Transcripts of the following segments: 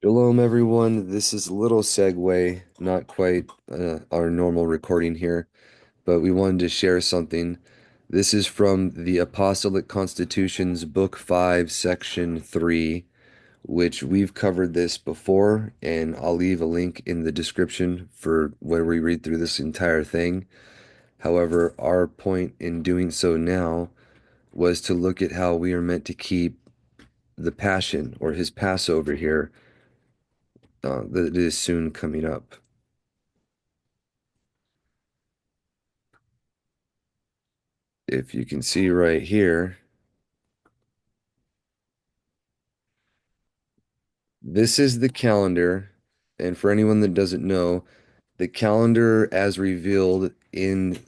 Shalom, everyone. This is a little segue, not quite our normal recording here, but we wanted to share something. This is from the Apostolic Constitution's Book 5, Section 3, which we've covered this before, and I'll leave a link in the description for where we read through this entire thing. However, our point in doing so now was to look at how we are meant to keep the Passion or his Passover here that is soon coming up. If you can see right here, this is the calendar. And for anyone that doesn't know, the calendar as revealed in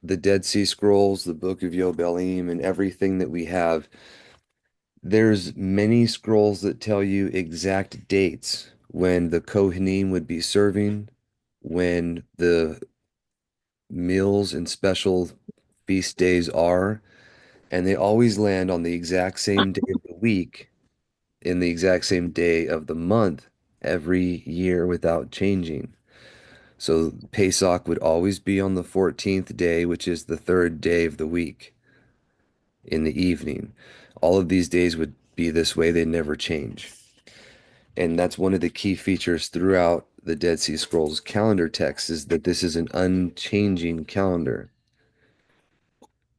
the Dead Sea Scrolls, the Book of Yobelim, and everything that we have, there's many scrolls that tell you exact dates when the Kohanim would be serving, when the meals and special feast days are, and they always land on the exact same day of the week in the exact same day of the month every year without changing. So Pesach would always be on the 14th day, which is the third day of the week in the evening. All of these days would be this way, they never change. And that's one of the key features throughout the Dead Sea Scrolls calendar text is that this is an unchanging calendar.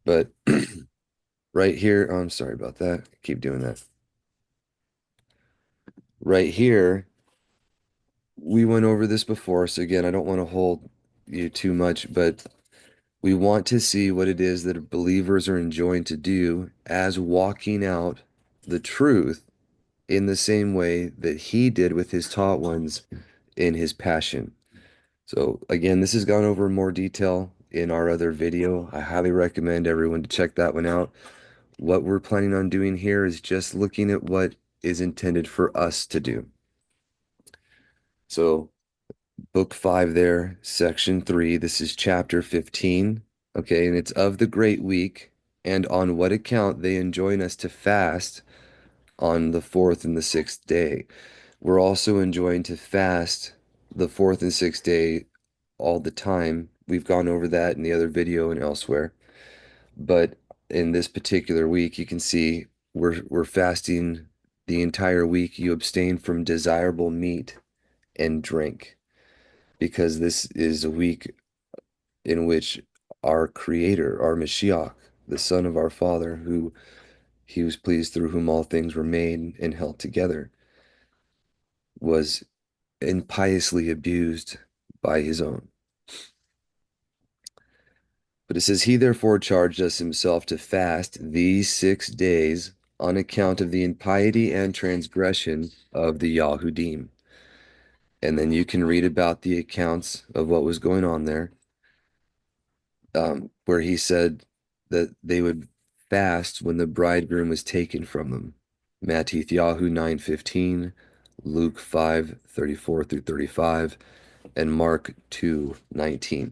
But right here, oh, I'm sorry about that. I keep doing that. Right here, we went over this before, so again, I don't want to hold you too much, but we want to see what it is that believers are enjoined to do as walking out the truth in the same way that he did with his taught ones in his passion. So again, this has gone over in more detail in our other video. I highly recommend everyone to check that one out. What we're planning on doing here is just looking at what is intended for us to do. So Book 5 there, Section 3. This is chapter 15. Okay, and it's of the great week, and on what account they enjoin us to fast on the fourth and the sixth day. We're also enjoined to fast the fourth and sixth day all the time. We've gone over that in the other video and elsewhere. But in this particular week, you can see we're fasting the entire week. You abstain from desirable meat and drink, because this is a week in which our Creator, our Mashiach, the Son of our Father, who he was pleased through whom all things were made and held together, was impiously abused by his own. But it says, he therefore charged us himself to fast these 6 days on account of the impiety and transgression of the Yahudim. And then you can read about the accounts of what was going on there. Where he said that they would fast when the bridegroom was taken from them. Matthew 9:15, Luke 5:34 through 35, and Mark 2:19.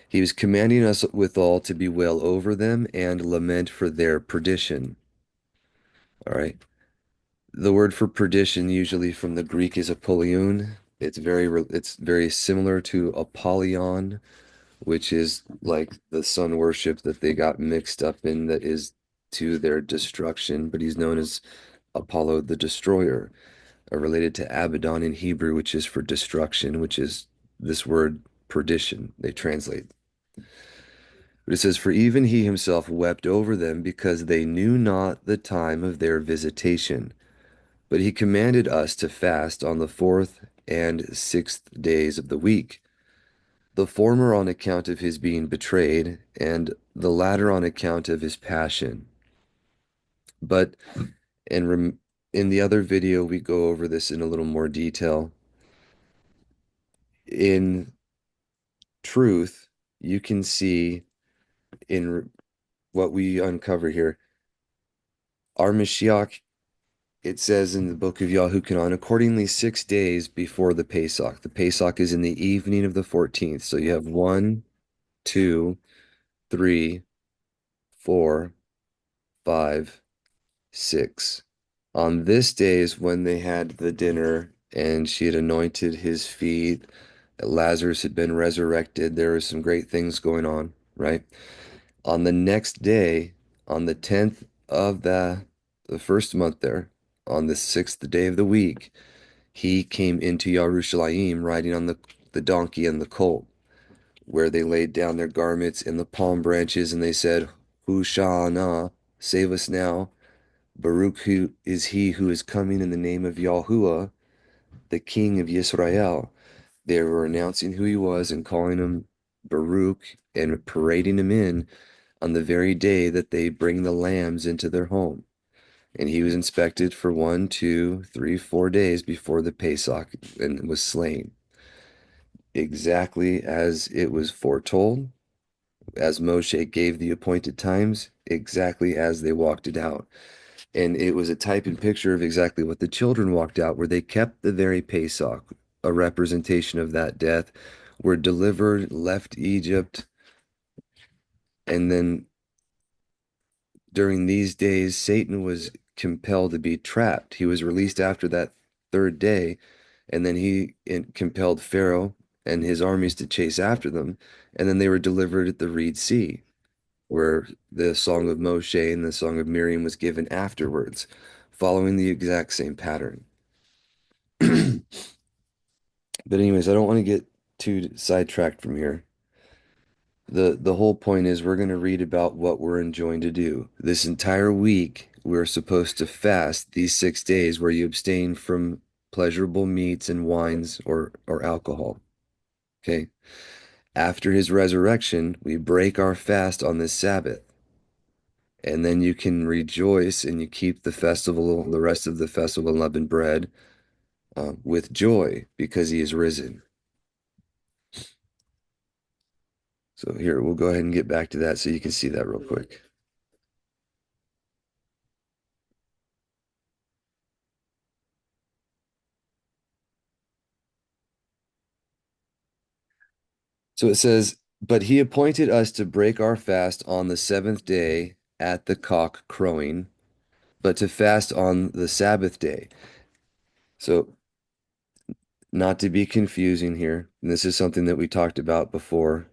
He was commanding us withal to bewail over them and lament for their perdition. All right. The word for perdition usually from the Greek is apollyon. It's very similar to Apollyon, which is like the sun worship that they got mixed up in that is to their destruction, but he's known as Apollo the Destroyer, related to Abaddon in Hebrew, which is for destruction, which is this word perdition, they translate. But it says, for even he himself wept over them because they knew not the time of their visitation. But he commanded us to fast on the fourth and sixth days of the week, the former on account of his being betrayed, and the latter on account of his passion. But in the other video, we go over this in a little more detail. In truth, you can see in what we uncover here, our Mashiach, it says in the book of Yahukanan, accordingly 6 days before the Pesach. The Pesach is in the evening of the 14th. So you have 1, 2, 3, 4, 5, 6 On this day is when they had the dinner, and she had anointed his feet. Lazarus had been resurrected. There were some great things going on, right? On the next day, on the 10th of the first month there, on the sixth day of the week, he came into Yerushalayim riding on the donkey and the colt, where they laid down their garments in the palm branches, and they said, Hosha'ana, save us now. Baruch who is he who is coming in the name of Yahuwah, the King of Yisrael. They were announcing who he was and calling him Baruch and parading him in on the very day that they bring the lambs into their home. And he was inspected for 1, 2, 3, 4 days before the Pesach and was slain, exactly as it was foretold, as Moshe gave the appointed times, exactly as they walked it out. And it was a type and picture of exactly what the children walked out, where they kept the very Pesach, a representation of that death, were delivered, left Egypt, and then during these days, Satan was compelled to be trapped. He was released after that third day, and then compelled Pharaoh and his armies to chase after them, and then they were delivered at the Reed Sea, where the Song of Moshe and the Song of Miriam was given afterwards, following the exact same pattern. But anyways, I don't want to get too sidetracked from here. The whole point is we're going to read about what we're enjoined to do. This entire week, we're supposed to fast these 6 days where you abstain from pleasurable meats and wines or alcohol. Okay. After his resurrection, we break our fast on this Sabbath. And then you can rejoice and you keep the festival, the rest of the festival of unleavened bread, with joy because he is risen. So here, we'll go ahead and get back to that so you can see that real quick. So it says, but he appointed us to break our fast on the seventh day at the cock crowing, but to fast on the Sabbath day. So, not to be confusing here, and this is something that we talked about before.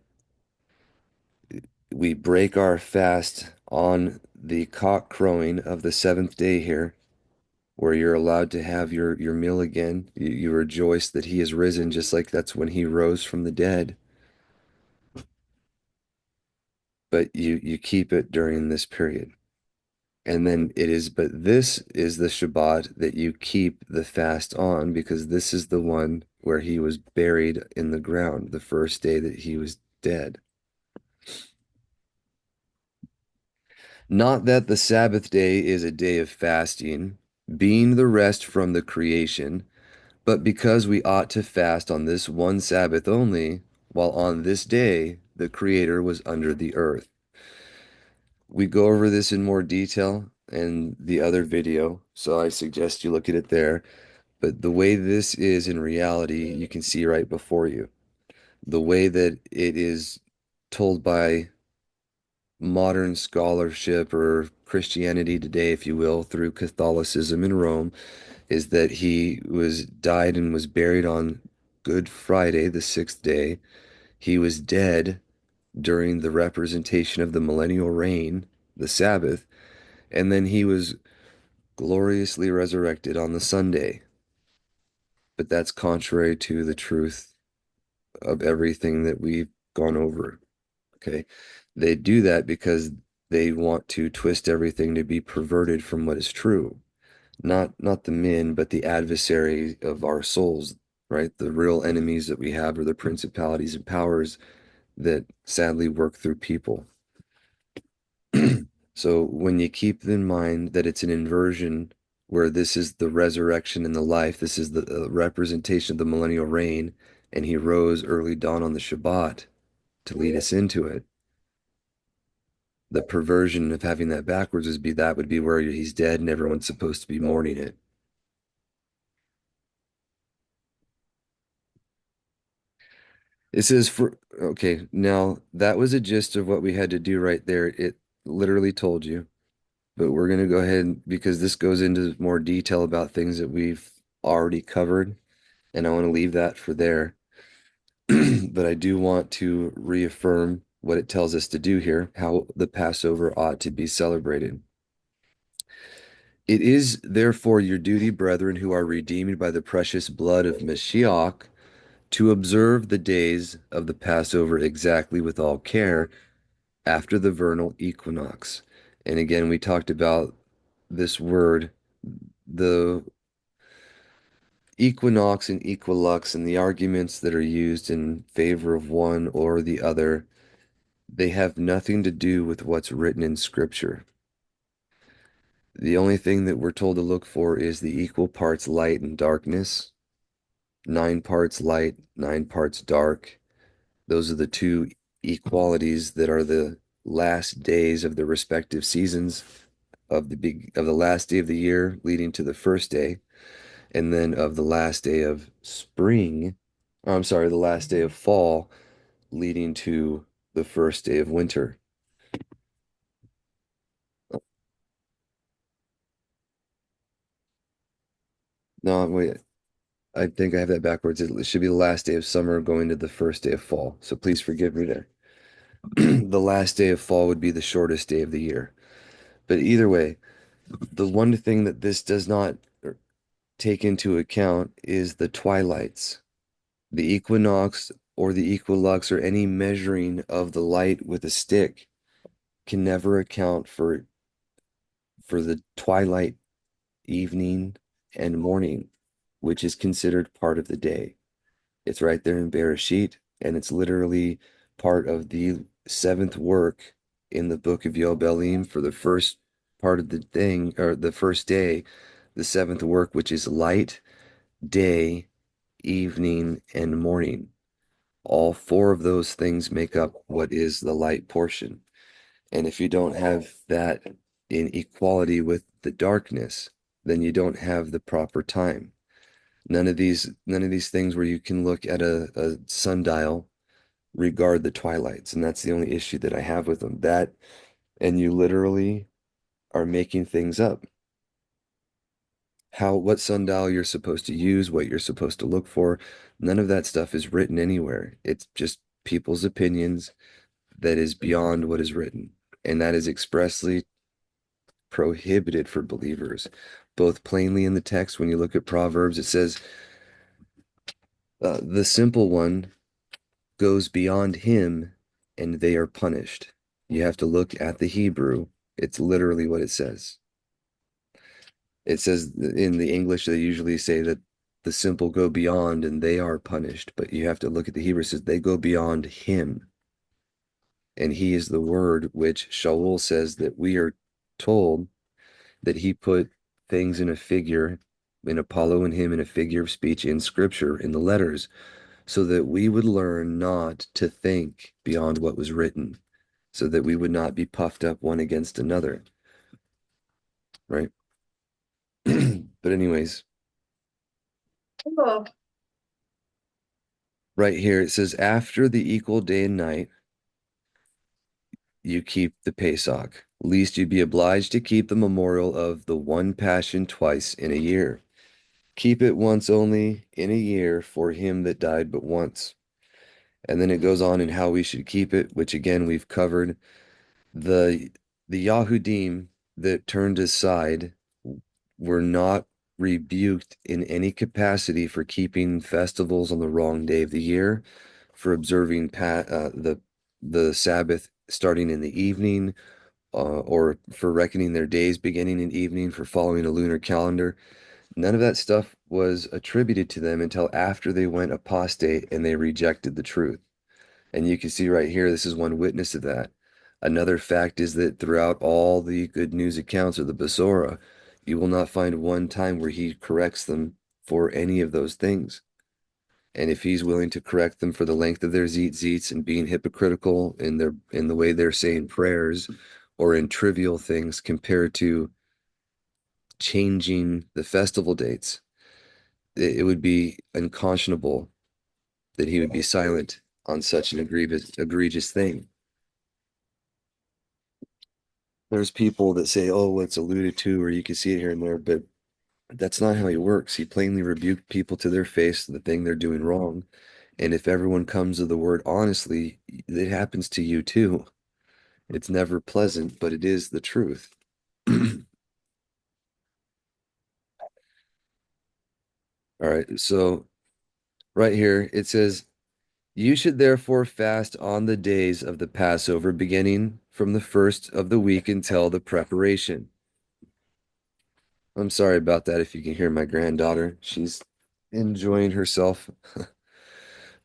We break our fast on the cock crowing of the seventh day here, where you're allowed to have your meal again. You rejoice that he is risen, just like that's when he rose from the dead. But you keep it during this period. And then but this is the Shabbat that you keep the fast on, because this is the one where he was buried in the ground, the first day that he was dead. Not that the Sabbath day is a day of fasting, being the rest from the creation, but because we ought to fast on this one Sabbath only, while on this day the Creator was under the earth. We go over this in more detail in the other video, so I suggest you look at it there. But the way this is in reality, you can see right before you. The way that it is told by modern scholarship or Christianity today, if you will, through Catholicism in Rome, is that he was died and was buried on Good Friday, the sixth day. He was dead during the representation of the millennial reign, the Sabbath, and then he was gloriously resurrected on the Sunday. But that's contrary to the truth of everything that we've gone over. Okay. They do that because they want to twist everything to be perverted from what is true. Not the men, but the adversary of our souls, right? The real enemies that we have are the principalities and powers that sadly work through people. So when you keep in mind that it's an inversion where this is the resurrection and the life, this is the representation of the millennial reign, and he rose early dawn on the Shabbat to lead us into it. The perversion of having that backwards would be where he's dead and everyone's supposed to be mourning it. It says okay, now that was a gist of what we had to do right there. It literally told you. But we're going to go ahead because this goes into more detail about things that we've already covered, and I want to leave that for there. But I do want to reaffirm what it tells us to do here, how the Passover ought to be celebrated. It is therefore your duty, brethren, who are redeemed by the precious blood of Mashiach, to observe the days of the Passover exactly with all care after the vernal equinox. And again, we talked about this word, the equinox and equilux, and the arguments that are used in favor of one or the other. They have nothing to do with what's written in Scripture. The only thing that we're told to look for is the equal parts light and darkness, 9 parts light, 9 parts dark. Those are the two equalities that are the last days of the respective seasons of the last day of the year leading to the first day, and then of the last day of spring. I'm sorry, the last day of fall leading to the first day of winter. No, wait, I think I have that backwards. It should be the last day of summer going to the first day of fall. So please forgive me there. The last day of fall would be the shortest day of the year. But either way, the one thing that this does not take into account is the twilights. The equinox or the equilux or any measuring of the light with a stick can never account for the twilight, evening, and morning, which is considered part of the day. It's right there in Bereshit, and it's literally part of the seventh work in the book of Yobelim for the first part of the thing, or the first day, the seventh work, which is light, day, evening, and morning. All four of those things make up what is the light portion. And if you don't have that in equality with the darkness, then you don't have the proper time. None of these things where you can look at a sundial regard the twilights, and that's the only issue that I have with them. That and you literally are making things up. What sundial you're supposed to use, what you're supposed to look for, none of that stuff is written anywhere. It's just people's opinions that is beyond what is written. And that is expressly prohibited for believers, both plainly in the text. When you look at Proverbs, it says, the simple one goes beyond him and they are punished. You have to look at the Hebrew. It's literally what it says. It says in the English, they usually say that the simple go beyond and they are punished. But you have to look at the Hebrew. It says they go beyond him. And he is the word which Shaul says that we are told that he put things in a figure, in Apollo and him in a figure of speech in scripture, in the letters, so that we would learn not to think beyond what was written, so that we would not be puffed up one against another, right? But anyways, Cool. right here it says, after the equal day and night, you keep the Pesach, lest you be obliged to keep the memorial of the one passion twice in a year. Keep it once only in a year for him that died but once. And then it goes on in how we should keep it, which again we've covered. The the Yahudim that turned aside were not rebuked in any capacity for keeping festivals on the wrong day of the year, for observing the Sabbath starting in the evening, or for reckoning their days beginning in evening, for following a lunar calendar. None of that stuff was attributed to them until after they went apostate and they rejected the truth. And you can see right here, this is one witness of that. Another fact is that throughout all the good news accounts of the Besorah, you will not find one time where he corrects them for any of those things. And if he's willing to correct them for the length of their zeets and being hypocritical in the way they're saying prayers or in trivial things compared to changing the festival dates, it would be unconscionable that he would be silent on such an egregious thing. there's people that say, oh, well, it's alluded to, or you can see it here and there, but that's not how he works. He plainly rebuked people to their face the thing they're doing wrong. And if everyone comes to the word honestly, it happens to you too. It's never pleasant, but it is the truth. All right, so right here it says, you should therefore fast on the days of the Passover, beginning from the first of the week until the preparation. I'm sorry about that if you can hear my granddaughter. She's enjoying herself.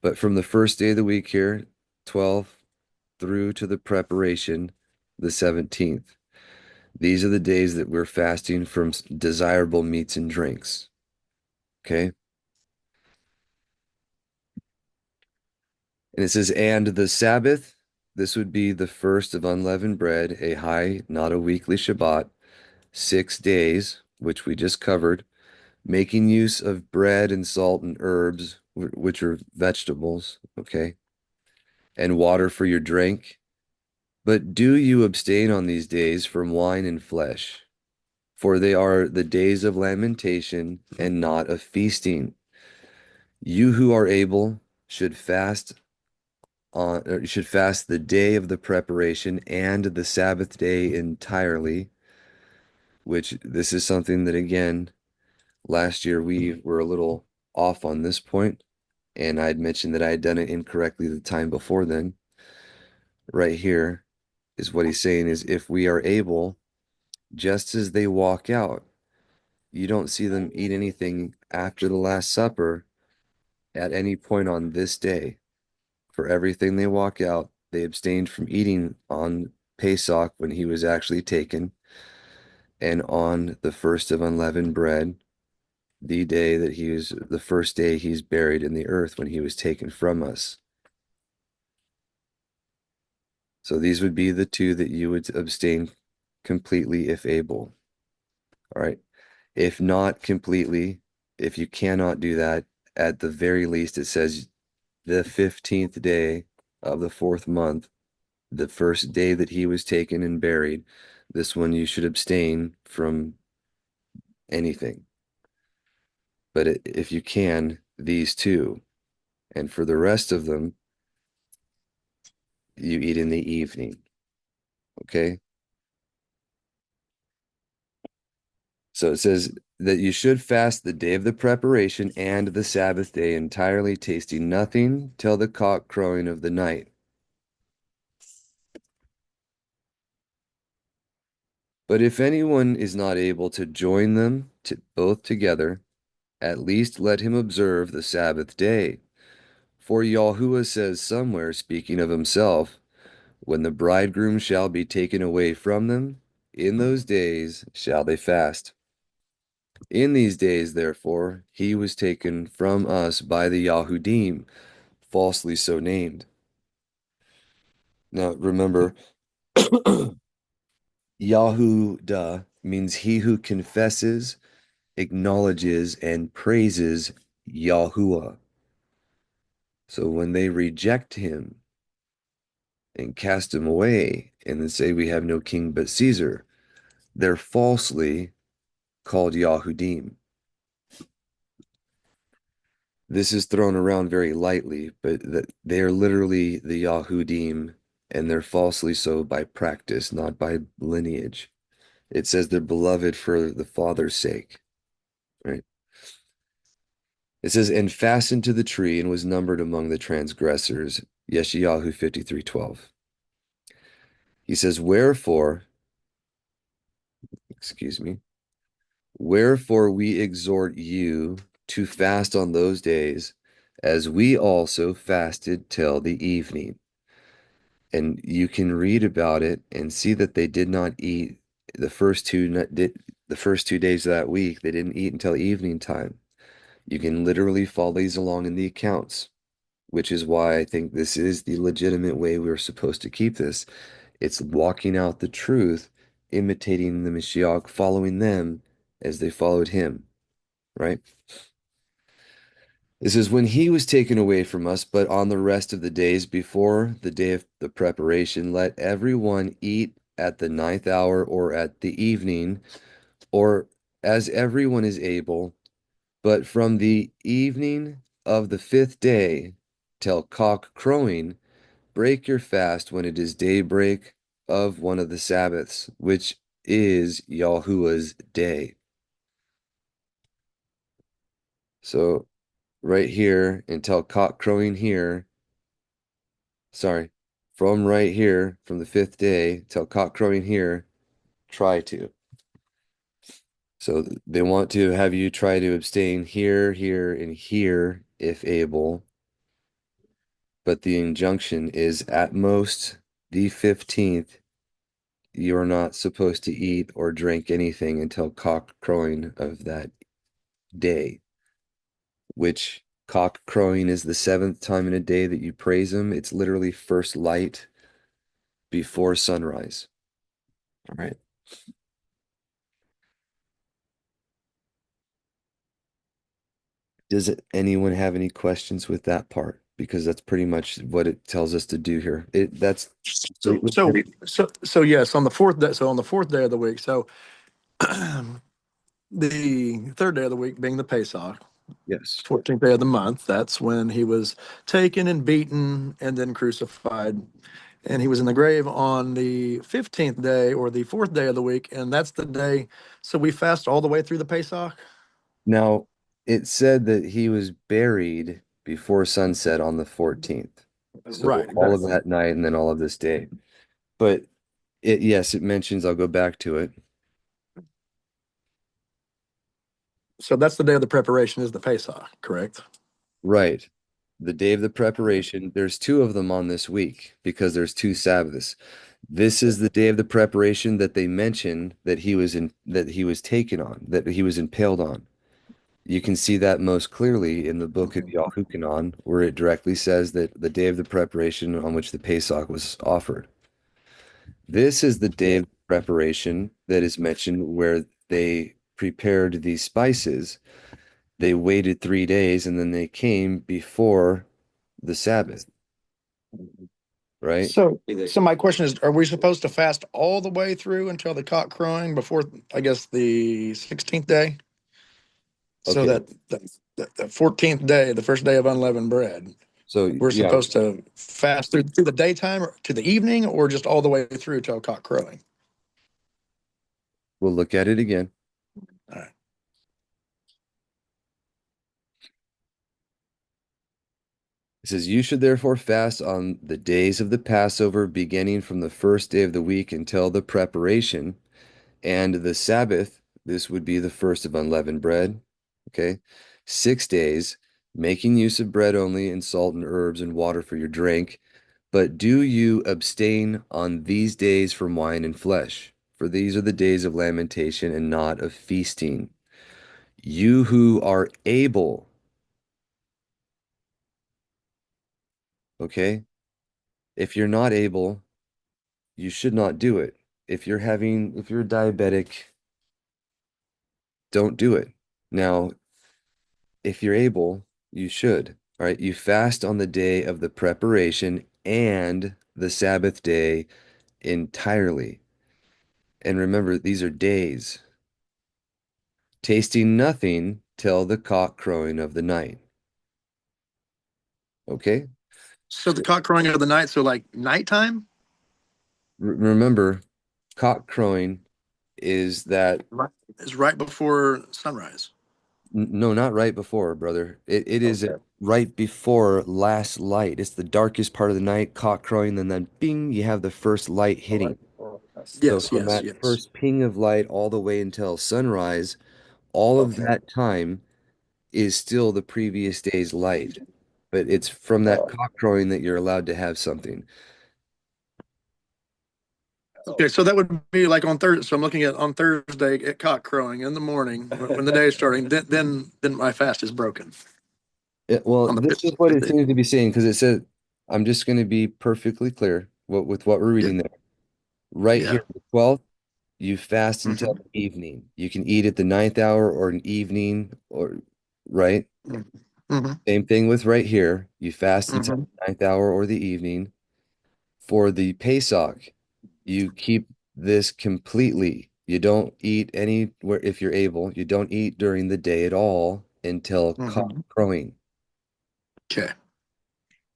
But from the first day of the week here, 12 through to the preparation, the 17th. These are the days that we're fasting from desirable meats and drinks. Okay. And it says, and the Sabbath, this would be the first of unleavened bread, a high, not a weekly Shabbat, 6 days, which we just covered, making use of bread and salt and herbs, which are vegetables, okay, and water for your drink. But do you abstain on these days from wine and flesh? For they are the days of lamentation and not of feasting. You who are able should fast the day of the preparation and the Sabbath day entirely, which this is something that again, last year we were a little off on this point, and I'd mentioned that I had done it incorrectly the time before then. Right here is what he's saying is if we are able, just as they walk out, you don't see them eat anything after the Last Supper at any point on this day. For everything they walk out, they abstained from eating on Pesach when he was actually taken, and on the first of unleavened bread, the day that he was the first day he's buried in the earth when he was taken from us. So these would be the two that you would abstain completely if able. All right. If not completely, if you cannot do that, at the very least, it says the 15th day of the fourth month, the first day that he was taken and buried, this one you should abstain from anything. But if you can, these two. And for the rest of them, you eat in the evening. Okay. So it says that you should fast the day of the preparation and the Sabbath day entirely, tasting nothing till the cock crowing of the night. But if anyone is not able to join them both together, at least let him observe the Sabbath day. For Yahuwah says somewhere, speaking of himself, when the bridegroom shall be taken away from them, in those days shall they fast. In these days, therefore, he was taken from us by the Yahudim, falsely so named. Now, remember, Yahudah means he who confesses, acknowledges, and praises Yahuwah. So when they reject him and cast him away and then say, we have no king but Caesar, they're falsely called Yahudim. This is thrown around very lightly, but that they are literally the Yahudim, and they're falsely so by practice, not by lineage. It says they're beloved for the Father's sake, right? It says, and fastened to the tree and was numbered among the transgressors. Yeshayahu 53:12. He says, excuse me, wherefore we exhort you to fast on those days, as we also fasted till the evening. And you can read about it and see that they did not eat the first 2 days of that week. They didn't eat until evening time. You can literally follow these along in the accounts, which is why I think this is the legitimate way we're supposed to keep this. It's walking out the truth, imitating the Mashiach, following them as they followed him, right? This is when he was taken away from us, but on the rest of the days before the day of the preparation, let everyone eat at the ninth hour or at the evening, or as everyone is able, but from the evening of the fifth day till cock crowing, break your fast when it is daybreak of one of the Sabbaths, which is Yahuwah's day. So right here until cock crowing here, sorry, from right here, from the fifth day till cock crowing here, try to. So they want to have you try to abstain here, here, and here if able, but the injunction is at most the 15th. You're not supposed to eat or drink anything until cock crowing of that day, which cock crowing is the seventh time in a day that you praise him. It's literally first light before sunrise. All right. Does anyone have any questions with that part? Because that's pretty much what it tells us to do here. That's So, completely so, so yes, on the fourth day, so on the fourth day of the week, so the third day of the week being the Pesach, yes. 14th day of the month, that's when he was taken and beaten and then crucified. And he was in the grave on the 15th day or the fourth day of the week. And that's the day. So we fast all the way through the Pesach? Now, it said that he was buried before sunset on the 14th. So Right, all of exactly. that night and then all of this day. But yes, it mentions, I'll go back to it. So that's the day of the preparation is the Pesach, correct? Right. The day of the preparation, there's two of them on this week because there's two Sabbaths. This is the day of the preparation that they mention that he was taken on, that he was impaled on. You can see that most clearly in the book of Yahuchanan, where it directly says that the day of the preparation on which the Pesach was offered. This is the day of preparation that is mentioned where they prepared these spices. They waited 3 days and then they came before the Sabbath, right? So my question is, are we supposed to fast all the way through until the cock crowing before, I guess, the 16th day? So Okay. that the 14th day, the first day of unleavened bread, So we're yeah, supposed to fast through the daytime or to the evening or just all the way through till cock crowing? we'll look at it again. All right. It says, "You should therefore fast on the days of the Passover, beginning from the first day of the week until the preparation, and the Sabbath, this would be the first of unleavened bread. Okay. 6 days, making use of bread only, and salt and herbs and water for your drink. But do you abstain on these days from wine and flesh? For these are the days of lamentation and not of feasting. You who are able," okay? If you're not able, you should not do it. If you're diabetic, don't do it. Now, if you're able, you should. All right. You fast on the day of the preparation and the Sabbath day entirely. And remember, these are days, tasting nothing till the cock crowing of the night. Okay. So the So cock crowing of the night, so like nighttime? remember, cock crowing is that Right. Is right before sunrise. no, not right before, brother. It is Okay. right before last light. It's the darkest part of the night, cock crowing, and then bing, you have the first light hitting. So Yes, from yes, that yes. first ping of light all the way until sunrise, all of that time is still the previous day's light. But it's from that cock crowing that you're allowed to have something. Okay, so that would be like on Thursday. So I'm looking at on Thursday at cock crowing in the morning when the day is starting. Then my fast is broken Well, on the this is fifth. what fifth it day. seems to be saying because it says, I'm just going to be perfectly clear with what we're Yeah, reading there. Right yeah. here, the 12th, you fast until Hmm. the evening. You can eat at the ninth hour or an evening or right. Hmm. Same thing with right here. You fast until Hmm. the ninth hour or the evening. For the Pesach, you keep this completely. You don't eat anywhere if you're able. You don't eat during the day at all until cock Hmm. crowing. Okay.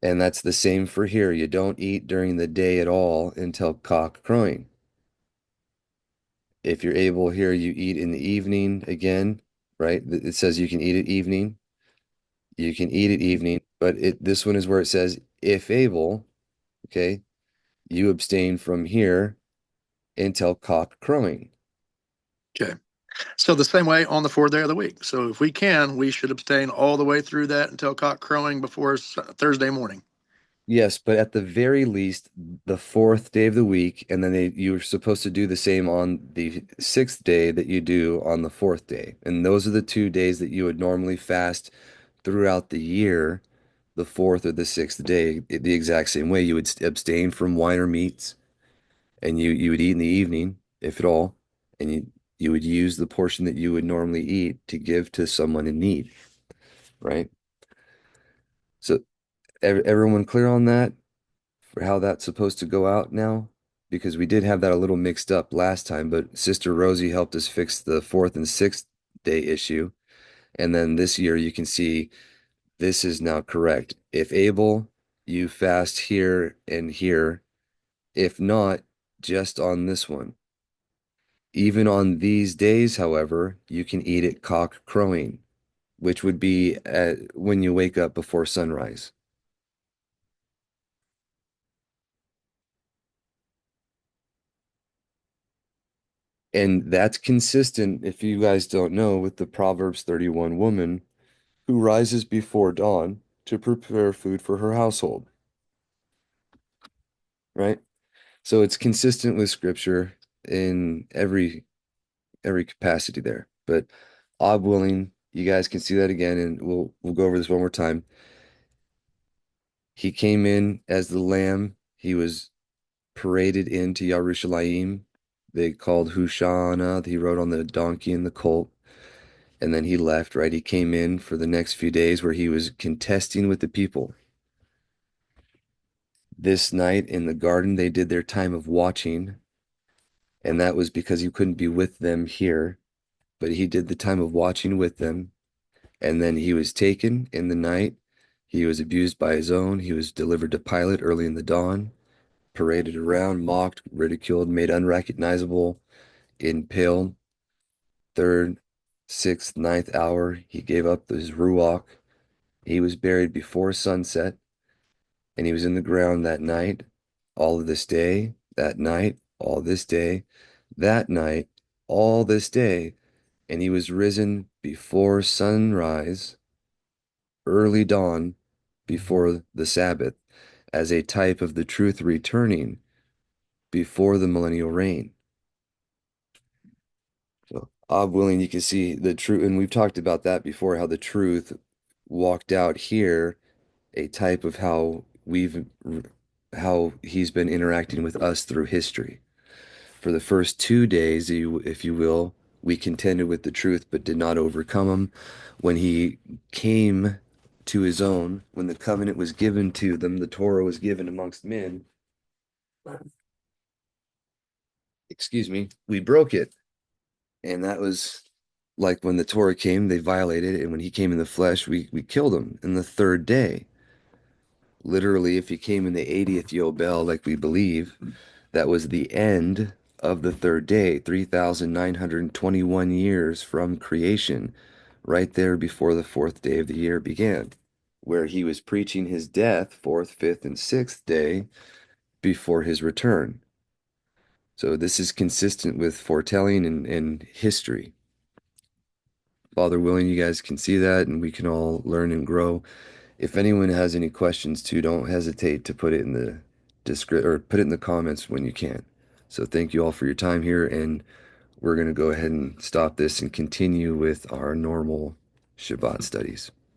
And that's the same for here. You don't eat during the day at all until cock crowing. If you're able here, you eat in the evening again, right? It says you can eat at evening. You can eat at evening, but this one is where it says if able, okay, you abstain from here until cock crowing. Okay. So the same way on the fourth day of the week. So if we can, we should abstain all the way through that until cock crowing before Thursday morning. Yes, but at the very least, the fourth day of the week, and then you're supposed to do the same on the sixth day that you do on the fourth day. And those are the 2 days that you would normally fast throughout the year, the fourth or the sixth day, the exact same way. You would abstain from wine or meats, and you would eat in the evening, if at all, and you would use the portion that you would normally eat to give to someone in need, right? So everyone clear on that? For how that's supposed to go out now? Because we did have that a little mixed up last time, but Sister Rosie helped us fix the fourth and sixth day issue. And then this year you can see this is now correct. If able, you fast here and here. If not, just on this one. Even on these days, however, you can eat at cock crowing, which would be when you wake up before sunrise. And that's consistent, if you guys don't know, with the Proverbs 31 woman who rises before dawn to prepare food for her household, right? So it's consistent with scripture in every capacity there. But ob willing, you guys can see that again, and we'll go over this one more time. He came in as the lamb. He was paraded into Yerushalayim. They called Hushana. He rode on the donkey and the colt. And then he left, right? He came in for the next few days where he was contesting with the people. This night in the garden, they did their time of watching, and that was because he couldn't be with them here, but he did the time of watching with them. And then he was taken in the night. He was abused by his own. He was delivered to Pilate early in the dawn, paraded around, mocked, ridiculed, made unrecognizable, impaled. Third, sixth, ninth hour, he gave up his ruach. He was buried before sunset, and he was in the ground that night, all of this day, that night, all this day, that night, all this day, and he was risen before sunrise, early dawn, before the Sabbath, as a type of the truth returning before the millennial reign. So, ob willing, you can see the truth, and we've talked about that before, how the truth walked out here, a type of how he's been interacting with us through history. For the first 2 days, if you will, we contended with the truth but did not overcome him. When he came to his own, when the covenant was given to them, the Torah was given amongst men, excuse me, we broke it. And that was like when the Torah came, they violated it. And when he came in the flesh, we killed him in the third day. Literally, if he came in the 80th Yobel, like we believe, that was the end of the third day, 3,921 years from creation, right there before the fourth day of the year began, where he was preaching his death, fourth, fifth, and sixth day before his return. So this is consistent with foretelling and history. Father willing, you guys can see that, and we can all learn and grow. If anyone has any questions too, don't hesitate to put it in the put it in the comments when you can. So thank you all for your time here, and we're going to go ahead and stop this and continue with our normal Shabbat studies.